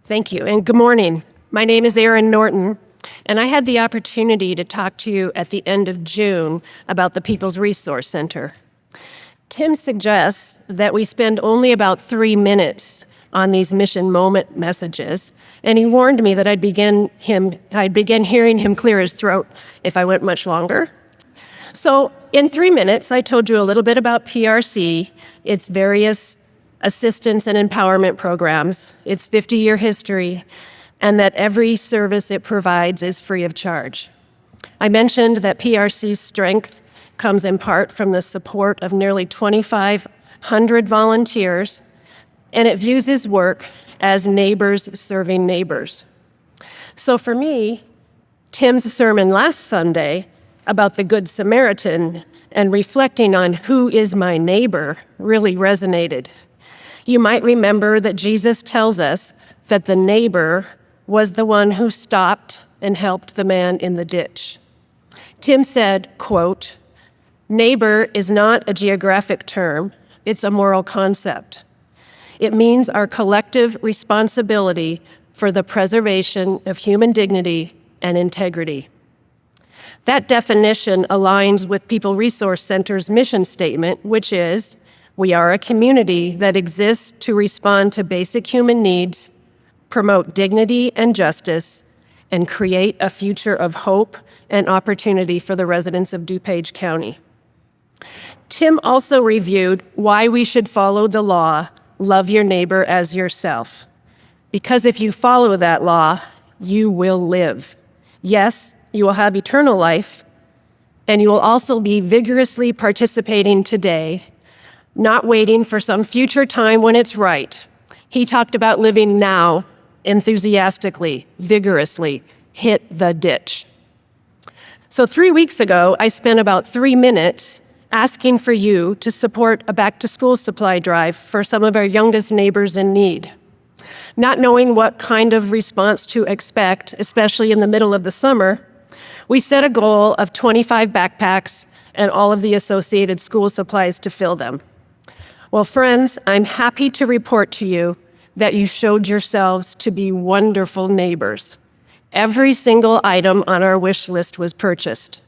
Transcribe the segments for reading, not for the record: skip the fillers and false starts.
Thank you, and good morning. My name is Erin Norton, and I had the opportunity to talk to you at the end of June about the People's Resource Center. Tim suggests that we spend only about 3 minutes on these mission moment messages, and he warned me that I'd begin hearing him clear his throat if I went much longer. So in 3 minutes, I told you a little bit about PRC, its various assistance and empowerment programs, its 50-year history, and that every service it provides is free of charge. I mentioned that PRC's strength comes in part from the support of nearly 2,500 volunteers, and it views its work as neighbors serving neighbors. So for me, Tim's sermon last Sunday about the Good Samaritan and reflecting on who is my neighbor really resonated. You might remember that Jesus tells us that the neighbor was the one who stopped and helped the man in the ditch. Tim said, quote, "Neighbor is not a geographic term, it's a moral concept. It means our collective responsibility for the preservation of human dignity and integrity." That definition aligns with People Resource Center's mission statement, which is, we are a community that exists to respond to basic human needs, promote dignity and justice, and create a future of hope and opportunity for the residents of DuPage County. Tim also reviewed why we should follow the law, love your neighbor as yourself. Because if you follow that law, you will live. Yes, you will have eternal life, and you will also be vigorously participating today, not waiting for some future time when it's right. He talked about living now, enthusiastically, vigorously, hit the ditch. So 3 weeks ago, I spent about 3 minutes asking for you to support a back-to-school supply drive for some of our youngest neighbors in need. Not knowing what kind of response to expect, especially in the middle of the summer, we set a goal of 25 backpacks and all of the associated school supplies to fill them. Well, friends, I'm happy to report to you that you showed yourselves to be wonderful neighbors. Every single item on our wish list was purchased.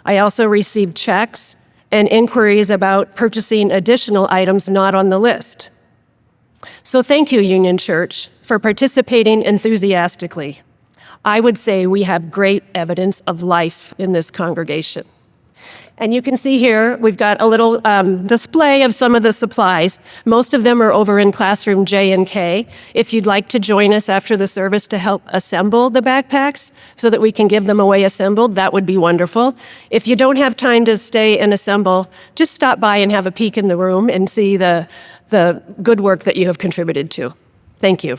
I also received checks and inquiries about purchasing additional items not on the list. So thank you, Union Church, for participating enthusiastically. I would say we have great evidence of life in this congregation. And you can see here, we've got a little display of some of the supplies. Most of them are over in classroom J and K. If you'd like to join us after the service to help assemble the backpacks so that we can give them away assembled, that would be wonderful. If you don't have time to stay and assemble, just stop by and have a peek in the room and see the good work that you have contributed to. Thank you.